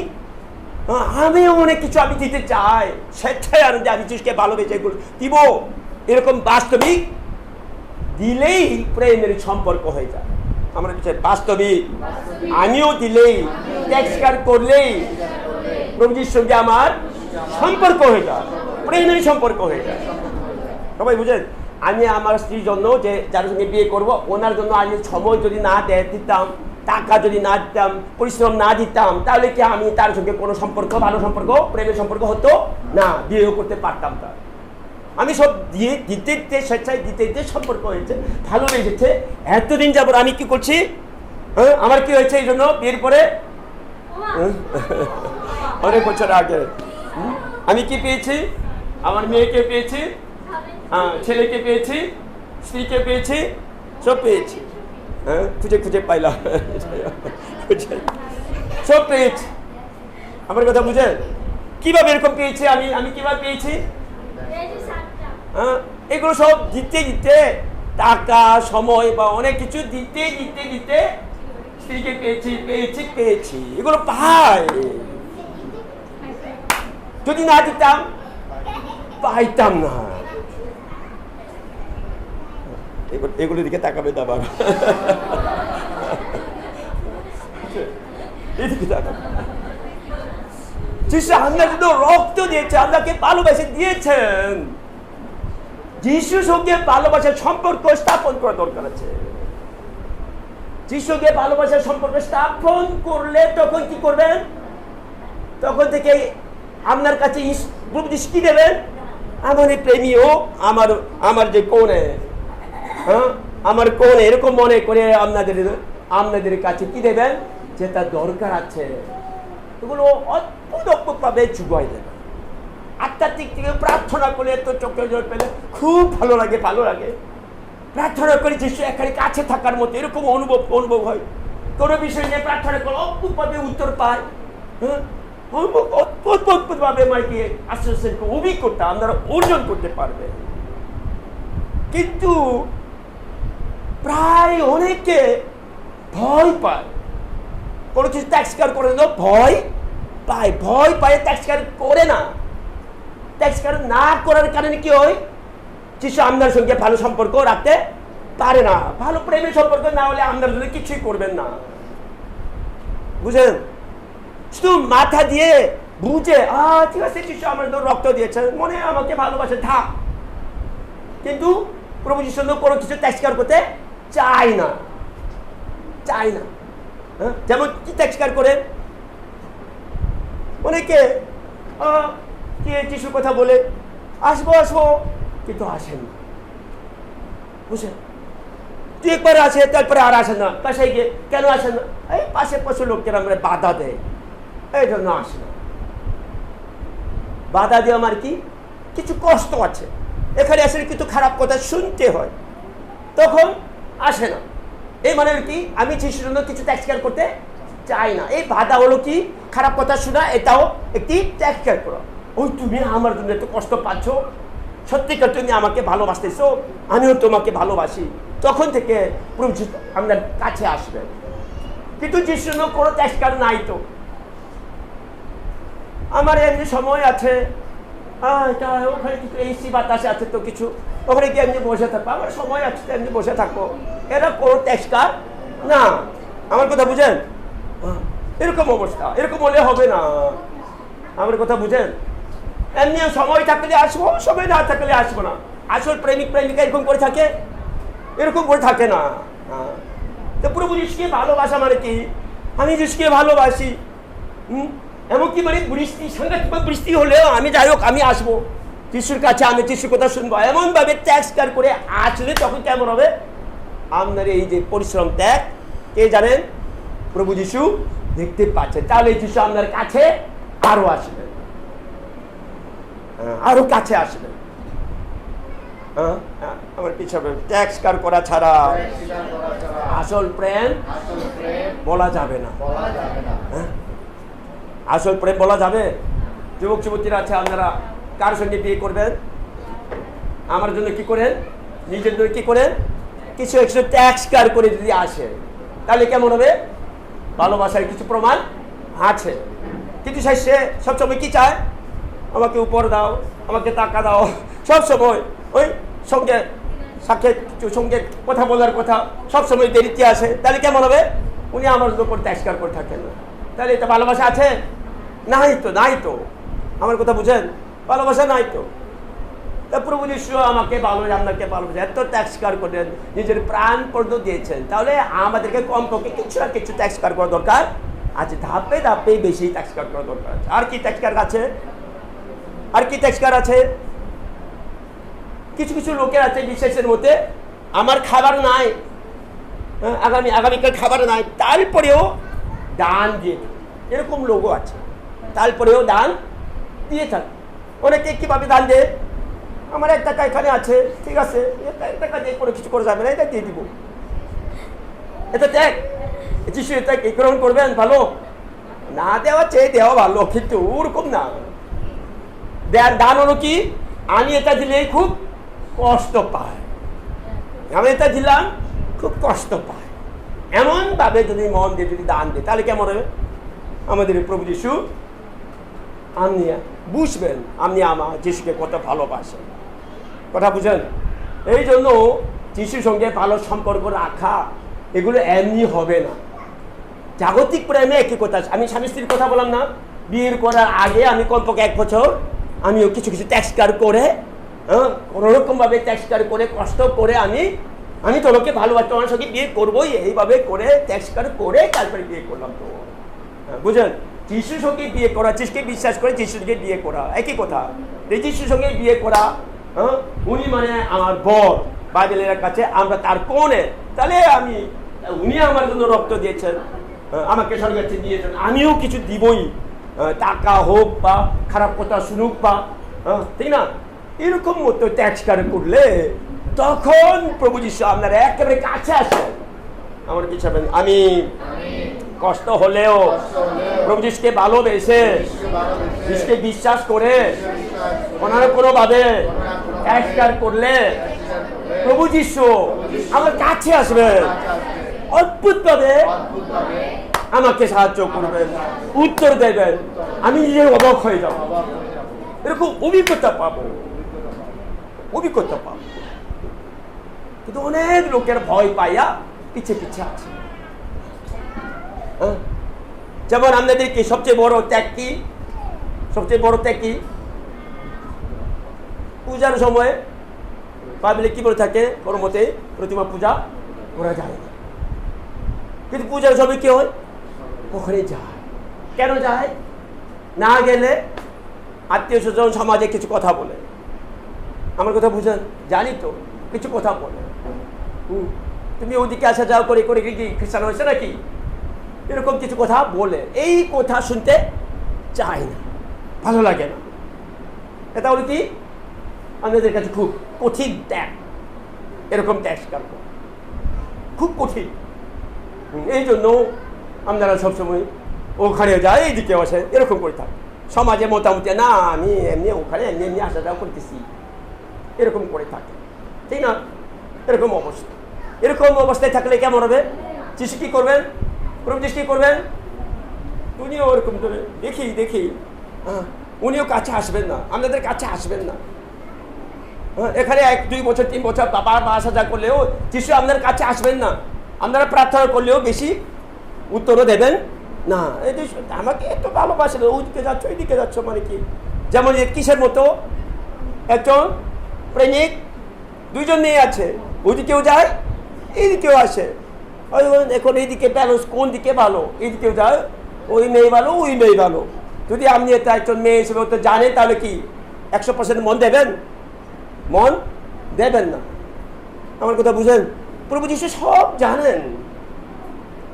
A: আমিও অনেক কিছু আমি দিতে চাই, স্বেচ্ছায় আনন্দে আমি যিশুকে ভালোবেসে দিব। এরকম বাস্তবিক দিলেই প্রেমের সম্পর্ক হয়ে যায়। আমরা কিছু বাস্তবিক আমিও দিলেই, ত্যাগ স্বীকার করলেই প্রভু যিশুর সঙ্গে আমার সম্পর্ক হয়ে যায়, প্রেমের সম্পর্ক হয়ে যায়। সবাই বুঝেন? আমি আমার স্ত্রীর জন্য, যে যার সঙ্গে বিয়ে করবো, ওনার জন্য আমি সময় যদি না দিতাম, টাকা যদি না দিতাম, পরিশ্রম না দিতাম, তাহলে কি আমি তার সঙ্গে কোনো সম্পর্ক, ভালো সম্পর্ক, প্রেমের সম্পর্ক হতো না, বিয়েও করতে পারতাম না। আমি সব দিয়ে দিতে দিতে, স্বেচ্ছায় দিতে দিতে সম্পর্ক হয়েছে, ভালো লেগেছে। এতদিন যাবো আমি কি করছি? হ্যাঁ, আমার কি হয়েছে এই জন্য বিয়ের পরে? অনেক বছর আগে আমি কি পেয়েছি? আমার মেয়েকে পেয়েছি, হ্যাঁ, ছেলেকে পেয়েছি, স্ত্রীকে পেয়েছি, সব পেয়েছি। হ্যাঁ, খুঁজে খুঁজে পাইলাম, সব পেয়েছি। আমার কথা বুঝেন? কিভাবে এরকম পেয়েছি আমি? আমি কিভাবে পেয়েছি? হ্যাঁ, এগুলো সব দিতে দিতে, টাকা, সময় বা অনেক কিছু দিতে দিতে দিতে স্ত্রীকে পেয়েছি, পেয়েছি, পেয়েছি। এগুলো পাই। যদি না দিতাম, পাইতাম না। এগুলোর দিকে তাকাবে না বাবা, এদিকে তাকাবে। যিশু আপনার জন্য রক্ত দিয়েছে, আপনাকে ভালোবেসে দিয়েছেন। যিশুর সঙ্গে ভালোবাসার সম্পর্ক স্থাপন করা দরকার আছে। যিশুর সঙ্গে ভালোবাসার সম্পর্ক স্থাপন করলে তখন কি করবেন? তখন থেকে আপনার কাছে কি দেবেন? আমার প্রেমীও, আমার যে কোণে, হ্যাঁ, আমার কোণে, এরকম মনে করে আপনাদের কাছে কি দেবেন? যেটা দরকার আছে এগুলো অদ্ভুত ভাবে যুগাই দেবেন। আধ্যাত্মিক থেকে প্রার্থনা করে তো চোখে জল পেলে খুব ভালো লাগে, ভালো লাগে। প্রার্থনা করি যিশু এখানে কাছে থাকার মতো, এরকম অনুভব হয়। কোনো বিষয় নিয়ে প্রার্থনা করে অদ্ভুতভাবে উত্তর পায়। হ্যাঁ, অদ্ভুতভাবে আমাকে আশ্বাস অভিজ্ঞতা আপনারা অর্জন করতে পারবে। কিন্তু প্রায় অনেকে ভয় পায়, কোনো কিছু ত্যাগ স্বীকার করে দিল, ভয় পায়, ভয় পায়, ত্যাগ স্বীকার করে না। ত্যাগ স্বীকার না করার কারণে কি হয়? যিশু আপনার সঙ্গে ভালো সম্পর্ক রাখতে পারে না। ভালো প্রেমের সম্পর্ক না হলে আপনার জন্য কিছুই করবেন না। বুঝলেন? শুধু মাথা দিয়ে বুঝে, ঠিক আছে, যিশু আমার জন্য রক্ত দিয়েছে, মনে আমাকে ভালোবাসে, থাক। কিন্তু প্রভু যিশুর জন্য কোনো কিছু ত্যাগ স্বীকার করতে চাই না, চাই না। হ্যাঁ, যেমন কি ত্যাগ স্বীকার করে অনেকে যিশুর কথা বলে আসবো আসবো, কিন্তু আসেন না। বুঝলেন? তুই একবার আসে, তারপরে আর আসে না। পাশে গিয়ে কেন আসে না? এই পাশে পাশে লোকেরা আমরা বাধা দেয়, এই জন্য আসে না। বাধা দিয়ে আমার কি কিছু কষ্ট আছে, এখানে আসলে কিছু খারাপ কথা শুনতে হয়, তখন আসে না। এই মানে কি আমি যিশুর জন্য কিছু ত্যাগ স্বীকার করতে চাই না। এই বাধা হলো কি খারাপ কথা শোনা, এটাও একটি ত্যাগ স্বীকার করা। ওই তুমি আমার জন্য একটু কষ্ট পাচ্ছ, সত্যিকার তুমি আমাকে ভালোবাসতেছো, আমিও তোমাকে ভালোবাসি, তখন থেকে প্রভু যিশু আপনার কাছে আসবেন। কিন্তু যিশুর জন্য কোনো ত্যাগ স্বীকার নাই। তো আমার এমনি সময় আছে, ওখানে কিছু এসি বাতাসে আছে, তো কিছু ওখানে গিয়ে এমনি বসে থাকবো, আমার সময় আছে তো এমনি বসে থাকবো, এরা কোনো ত্যাগ স্বীকার না। আমার কথা বুঝেন? এরকম অবস্থা, এরকম হলে হবে না। আমার কথা বুঝেন? এমনি সময় থাকলে আসবো, সময় না থাকলে আসবো না। আসল প্রেমিক প্রেমিকা এরকম করে থাকে? এরকম করে থাকে না। তো প্রভু যিশুকে ভালোবাসা মানে কি? আমি যিশুকে ভালোবাসি, এমনকি মানে বৃষ্টি, সাংঘাতিক বৃষ্টি হলেও আমি যাই হোক আমি আসবো যিশুর কাছে, আমি যিশুর কথা শুনবো। এমনভাবে ত্যাগ স্বীকার করে আসলে তখন কেমন হবে? আপনার এই যে পরিশ্রম ত্যাগ, কে জানেন? প্রভু যিশু দেখতে পাচ্ছেন। তাহলে যিশু আপনার কাছে আরো আসবেন, আরো কাছে আসবেন। আমার পিছনে ত্যাগ স্বীকার করা ছাড়া আসল প্রেম বলা যাবে না। আসল প্রেম বলা যাবে? যুবক যুবতীরা আছে, আপনারা কার সঙ্গে বিয়ে করবেন? আমার জন্য কি করেন? নিজের জন্য কি করেন? কিছু একটু ত্যাগ স্বীকার করে যদি আসে, তাহলে কেমন হবে? ভালোবাসার কিছু প্রমাণ আছে। কিন্তু সে সবসময় কি চায়? আমাকে উপর দাও, আমাকে টাকা দাও, সবসময় ওই সঙ্গে সাক্ষাৎ সঙ্গে কথা বলার কথা সবসময় দেরিতে আসে। তাহলে কেমন হবে? উনি আমার উপর ত্যাগ স্বীকার করে থাকেন না। তাহলে এটা ভালোবাসা আছে? নাই তো, নাই তো। আমার কথা বুঝেন? ভালোবাসা নাই তো। তা প্রভু যিশু আমাকে ভালোবাসে, আপনাকে ভালোবাসে, এত ত্যাগ স্বীকার করেন, নিজের প্রাণ পর্যন্ত দিয়েছেন। তাহলে আমাদেরকে কমপক্ষে কিছু না কিছু ত্যাগ স্বীকার করা দরকার আছে। ধাপে ধাপে বেশি ত্যাগ স্বীকার করা দরকার আছে। আর কি ত্যাগ স্বীকার আছে? আর কি ত্যাগ স্বীকার আছে? কিছু কিছু লোকের আছে বিশ্বাসের মধ্যে, আমার খাবার নাই, আগামীকাল খাবার নাই, তারপরেও দান দিয়ে, এরকম লোকও আছে। তারপরেও দান দিয়ে থাকে। অনেকে কিভাবে দান দেয়? আমার 1 টাকা এখানে আছে, ঠিক আছে, 1 টাকা দিয়ে কোনো কিছু করা যাবে না, এটা দিয়ে দিব। এটা ত্যাগ? যিশু এটা কি গ্রহণ করবেন? ভালো না দেওয়া চেয়ে দেওয়া ভালো, কিন্তু ওরকম না। দান হলো কি? আমি এটা দিলেই খুব কষ্ট পায়, আমি এটা দিলাম খুব কষ্ট পায়, এমনভাবে যদি মন দিয়ে যদি দান দেয়, তাহলে কেমন হবে? আমাদের প্রভু যিশু আপনি বুঝবেন, আপনি আমার যিশুকে কত ভালোবাসেন। কথা বুঝেন? এই জন্য যিশুর সঙ্গে ভালো সম্পর্ক রাখা এগুলো এমনি হবে না। জাগতিক প্রেমে একই কথা। আমি স্বামী স্ত্রীর কথা বললাম না? বিয়ের করার আগে আমি কমপক্ষে 1 বছর আমিও কিছু কিছু ত্যাগ স্বীকার করে, কোনোরকমভাবে ত্যাগ স্বীকার করে, কষ্ট করে আমি তোমাকে ভালোবাসি, তোমার সঙ্গে বিয়ে করবোই, এইভাবে করে ত্যাগ স্বীকার করে তারপরে বিয়ে করলাম। তো বুঝলেন? যিশুর সঙ্গে বিয়ে করা, যিশুকে বিশ্বাস করে যিশুর সঙ্গে বিয়ে করা একই কথা। এই যিশুর সঙ্গে বিয়ে করা, উনি মানে আমার বর, বাইবেলের কাছে আমরা তার কোণে, তাহলে উনি আমার জন্য রক্ত দিয়েছেন, আমাকে স্বর্গে দিয়েছেন, আমিও কিছু দিবই, টাকা হোক বা খারাপ কথা শুনুক বা, ঠিক না? এরকম মতো ত্যাগ স্বীকার করলে তখন প্রভু যিশু আপনার একেবারে কাছে আসেন। আমার কি চাবেন? আমি কষ্ট হলেও প্রভু যিশুকে ভালোবেসে, যিশুকে বিশ্বাস করে কোনোভাবে ত্যাগ স্বীকার করলে প্রভু যিশু আমার কাছে আসবেন, অদ্ভুতভাবে আমাকে সাহায্য করবেন, উত্তর দেবেন, আমি নিজের অবাক হয়ে যাব। এরকম অভিজ্ঞতা পাবো। কিন্তু অনেক লোকের ভয় পাইয়া পিছে পিছে আছে। যেমন আপনাদেরকে সবচেয়ে বড় ত্যাগ কি? সবচেয়ে বড় ত্যাগ কি? পূজার সময় বাইবেলে কি বলে থাকে? কোনো মতে প্রতিমা পূজা করা যায় না। কিন্তু পূজার সময় কি হয়? ওখানে যায়। কেন যায়? না গেলে আত্মীয় স্বজন সমাজে কিছু কথা বলে। আমার কথা বুঝেন? জানি তো, কিছু কথা বলে। তুমি ওদিকে আসা যাওয়া করে করে কি খ্রিস্টান হয়েছে নাকি, এরকম কিছু কথা বলে। এই কথা শুনতে চাই না, ভালো লাগে না। এটা হলো কি আমাদের কাছে খুব কঠিন ত্যাগ, এরকম ত্যাগ স্বীকার করা খুব কঠিন। এই জন্য আপনারা সবসময় ওখানে যায় এইদিকে আসে এরকম করে থাকে। সমাজে মোটামুটি না আমি এমনি ওখানে এমনি এমনি আসা যাওয়া করতেছি, এরকম করে থাকে, ঠিক না? এরকম অবস্থা, এরকম অবস্থায় থাকলে কেমন হবে? যিশু কি করবেন? প্রভু যিশু কি করবেন? উনিও ওরকম করে দেখি দেখি, উনিও কাছে আসবেন না, আপনাদের কাছে আসবেন না। এখানে 1-2 বছর 3 বছর বাবা আসা যা করলেও যিশু আপনার কাছে আসবেন না। আপনারা প্রার্থনা করলেও বেশি উত্তরও দেবেন না। এই আমাকে এত ভালোবাসে, ওইদিকে যাচ্ছ এইদিকে যাচ্ছ মানে কি? যেমন কিসের মতো একজন প্রেমিক, দুইজন মেয়ে আছে, ওইদিকেও যায় এইদিকেও আসে। এখন এইদিকে ব্যালেন্স কোন দিকে ভালো? এইদিকেও যায়, ওই মেয়ে ভালো ওই মেয়ে ভালো। যদি আপনি এটা একজন মেয়ে হিসেবে তো জানেন, তাহলে কি 100% মন দেবেন? মন দেবেন না। আমার কথা বুঝেন? প্রভু যিশু সব জানেন।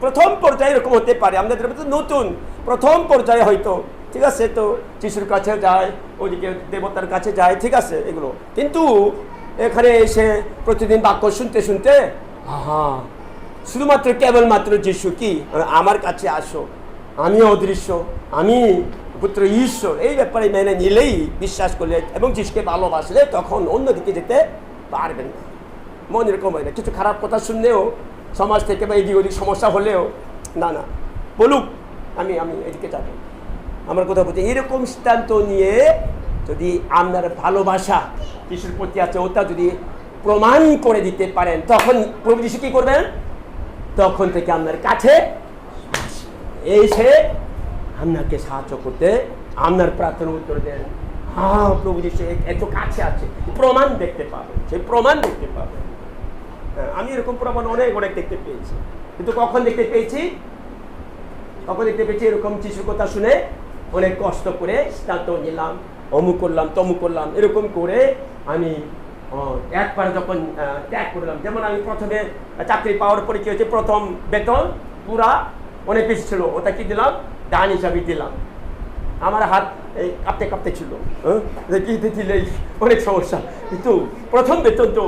A: প্রথম পর্যায়ে এরকম হতে পারে, আমাদের নতুন প্রথম পর্যায়ে হয়তো ঠিক আছে, তো যিশুর কাছে যায়, ওইদিকে দেবতার কাছে যায়, ঠিক আছে এগুলো। কিন্তু এখানে এসে প্রতিদিন বাক্য শুনতে শুনতে শুধুমাত্র কেবলমাত্র যিশু কি আমার কাছে আসো, আমি অদৃশ্য, আমি পুত্র ঈশ্বর, এই ব্যাপারে মেনে নিলেই, বিশ্বাস করলে এবং যিশুকে ভালোবাসলে তখন অন্যদিকে যেতে পারবেন না। মন এরকম হয় না। কিছু খারাপ কথা শুনলেও সমাজ থেকে বা এদিক ওদিক সমস্যা হলেও না না বলুক, আমি এদিকে যাব। আমার কথা বলতে এরকম সিদ্ধান্ত নিয়ে যদি আপনার ভালোবাসা যিশুর প্রতি আছে ওটা যদি প্রমাণ করে দিতে পারেন, তখন প্রভু যিশু কি করবেন? তখন থেকে আপনার কাছে এসে আপনাকে সাহায্য করতে, আপনার প্রার্থনার উত্তর দেন। প্রভু যিশু এত কাছে আছে, প্রমাণ দেখতে পাবেন, সেই প্রমাণ দেখতে পাবেন। আমি এরকম প্রমাণ অনেক দেখতে পেয়েছি। কিন্তু কখন দেখতে পেয়েছি? এরকম যিশুর কথা শুনে অনেক কষ্ট করে সিদ্ধান্ত নিলাম, অমুক করলাম তমুক করলাম, এরকম করে আমি একবার যখন ত্যাগ করলাম। যেমন আমি প্রথমে চাকরি পাওয়ার পরে কি হয়েছে, প্রথম বেতন পুরা অনেক বেশি ছিল, ওটা কি দিলাম? দান হিসাবে দিলাম। আমার হাত এই কাঁপতে ছিল, দিলে অনেক সমস্যা। কিন্তু প্রথম বেতন তো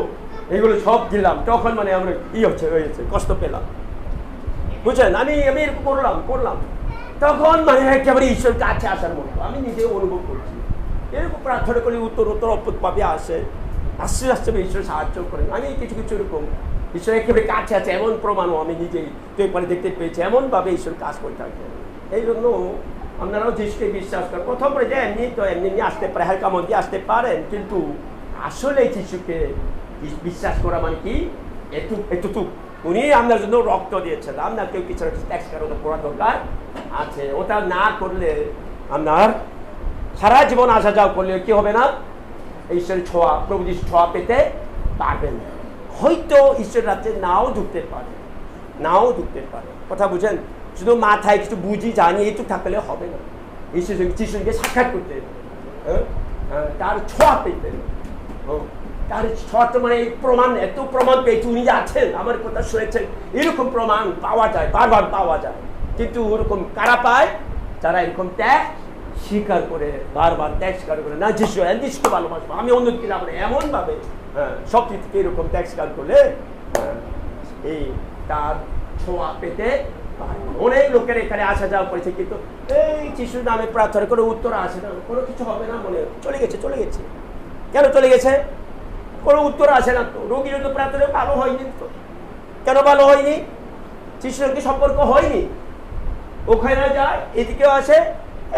A: এগুলো সব দিলাম, তখন মানে আমরা হয়েছে কষ্ট পেলাম, বুঝলেন? আমি এরকম করলাম তখন মানে একেবারে ঈশ্বর কাছে আসার মতো আমি নিজে অনুভব করছি। এরকম প্রার্থনা করে উত্তর অদ্ভুতভাবে আসে, আস্তে আস্তে ঈশ্বর সাহায্য করেন। আমি কিছু এরকম ঈশ্বর একেবারে কাছে আছে এমন প্রমাণও আমি নিজেই পেপারে দেখতে পেয়েছি, এমনভাবে ঈশ্বর কাজ করে থাকেন। এই জন্য আপনারাও যিশুকে বিশ্বাস করেন। প্রথম করে যে এমনি আসতে পারে, হালকা মন দিয়ে আসতে পারেন, কিন্তু আসলে যিশুকে বিশ্বাস করা মানে কি? এতটুকু উনি আপনার জন্য রক্ত দিয়েছেন, আপনার কেউ কিছু ট্যাক্স করা দরকার আছে। ওটা না করলে আপনার সারা জীবন আসা যাওয়া করলে কি হবে না? ঈশ্বরের ছোঁয়া, প্রভু যিশুর ছোঁয়া পেতে পারবেন না। হয়তো ঈশ্বর রাজ্যে নাও ঢুকতে পারে। কথা বুঝেন? শুধু মাথায় কিছু বুঝি জানি এইটুকু থাকলে হবে না। যিশুকে সাক্ষাৎ করতে, তার ছোঁয়া পেতে, তার ছোঁয়া মানে প্রমাণ, এত প্রমাণ পেয়েছি উনি আছেন, আমার কথা শুনেছেন, এরকম প্রমাণ পাওয়া যায়, বারবার পাওয়া যায়। কিন্তু ওরকম কারা পায়? যারা এরকম ত্যাগ স্বীকার করে, বারবার ত্যাগ স্বীকার করে, না যিশুকে ভালোবাসবো, আমি অন্যদিকে যাবো না, এমনভাবে সব কিছু থেকে এরকম ত্যাগ স্বীকার করলে এই তার ছোঁয়া পেতে পারে। অনেক লোকের এখানে আসা যাওয়া করেছে, কিন্তু এই যিশুর নামে প্রার্থনা করে উত্তর আসে না, কোনো কিছু হবে না, মনে চলে গেছে। কেন চলে গেছে? কোনো উত্তর আসে না তো। রোগীর জন্য প্রার্থনা ভালো হয়নি তো। কেন ভালো হয়নি? যিশুর সঙ্গে সম্পর্ক হয়নি। ওখানে যায়, এদিকেও আসে,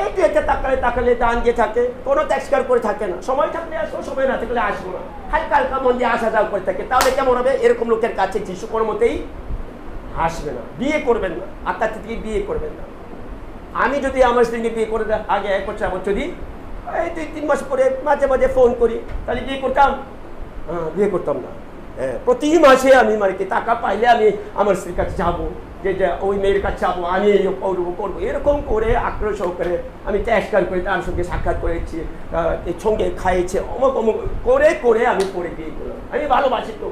A: একটু একটা তাকালে দান দিয়ে থাকে, কোনো ত্যাগ স্বীকার করে থাকে না। সময় থাকলে আসবো, সময় না থাকলে আসবো না, হালকা মন দিয়ে আসা যাওয়া করে থাকে। তাহলে কেমন হবে? এরকম লোকের কাছে যিশু কোনো মতেই আসবে না, বিয়ে করবেন না, আত্মার থেকে বিয়ে করবেন না। আমি যদি আমার স্ত্রীকে বিয়ে করে আগে 1 বছর যদি এই 2-3 মাস পরে মাঝে ফোন করি, তাহলে বিয়ে করতাম না। প্রতি মাসে আমি মানে কি টাকা পাইলে আমি আমার স্ত্রীর কাছে যাবো, যে ওই মেয়ের কাছে যাবো, আমি এই করবো, এরকম করে আগ্রহ সহকারে আমি ত্যাগ করে তার সঙ্গে সাক্ষাৎ করেছি, সঙ্গে খাইয়েছি, অমুক করে আমি পরে বিয়ে করলাম। আমি ভালোবাসি তো,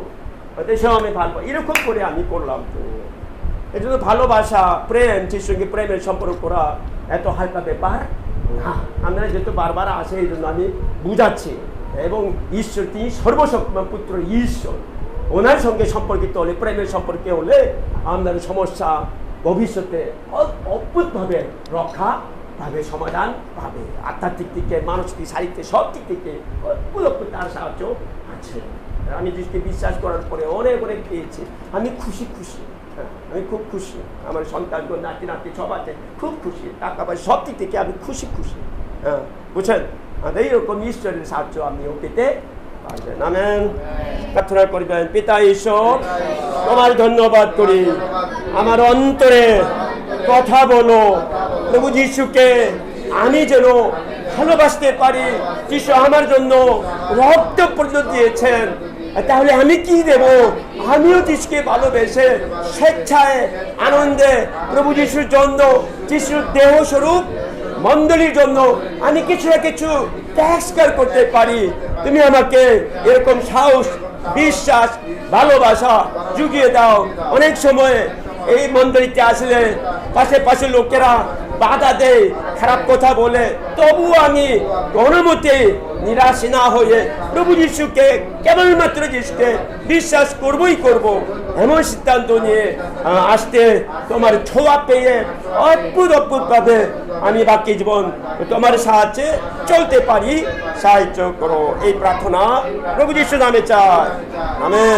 A: দেশেও আমি ভালো, এরকম করে আমি করলাম। তো এই জন্য ভালোবাসা, প্রেম, যিশুর সঙ্গে প্রেমের সম্পর্ক করা এত হালকা ব্যাপার না। আমরা যেহেতু বারবার আসে, এই জন্য আমি বুঝাচ্ছি। এবং ঈশ্বর, তিনি সর্বশক্তিমান পুত্র ঈশ্বর, ওনার সঙ্গে সম্পর্কিত হলে, প্রেমের সম্পর্কে হলে আমাদের সমস্যা ভবিষ্যতে অদ্ভুতভাবে রক্ষা পাবে, সমাধান পাবে। আধ্যাত্মিক দিকে, মানসিক, শারীরিক, সব দিক থেকে অদ্ভুত তার সাহায্য আছে। আমি যিশুকে বিশ্বাস করার পরে অনেক অনেক পেয়েছি। আমি খুশি, আমি খুব খুশি। আমার সন্তানগুলো, নাতি নাতি সব আছে, খুব খুশি। টাকা পয়সা সব দিক থেকে আমি খুশি। হ্যাঁ, বুঝছেন? এইরকম ঈশ্বরের সাহায্য আপনিও পেতে পারবেন। আমেন। প্রার্থনা করবেন। পিতা ঈশ্বর, তোমার ধন্যবাদ করি, আমার অন্তরে কথা বলো প্রভু যিশুকে আমি যেন ভালোবাসতে পারি। যিশু আমার জন্য রক্ত পর্যন্ত দিয়েছেন, তাহলে আমি কি দেব? আমিও যিশুকে ভালোবেসে স্বেচ্ছায় আনন্দে প্রভু যিশুর জন্য, যিশুর দেহ স্বরূপ মণ্ডলীর জন্য আমি কিছু না কিছু ত্যাগ স্বীকার করতে পারি। তুমি আমাকে এরকম সাহস, বিশ্বাস, ভালোবাসা জুগিয়ে দাও। অনেক সময় এই মণ্ডলীতে আসলে পাশে লোকেরা বাধা দেয়, খারাপ কথা বলে, তবুও আমি কোনোমতে নিরাশ না হয়ে প্রভু যিশুকে, কেবলমাত্র যিশুকে বিশ্বাস করবই করব, এমন সিদ্ধান্ত নিয়ে আসতে তোমার ছোঁয়া পেয়ে অদ্ভুতভাবে আমি বাকি জীবন তোমার সাহায্যে চলতে পারি। সাহায্য করো, এই প্রার্থনা প্রভু যিশুর নামে চাই। আমেন।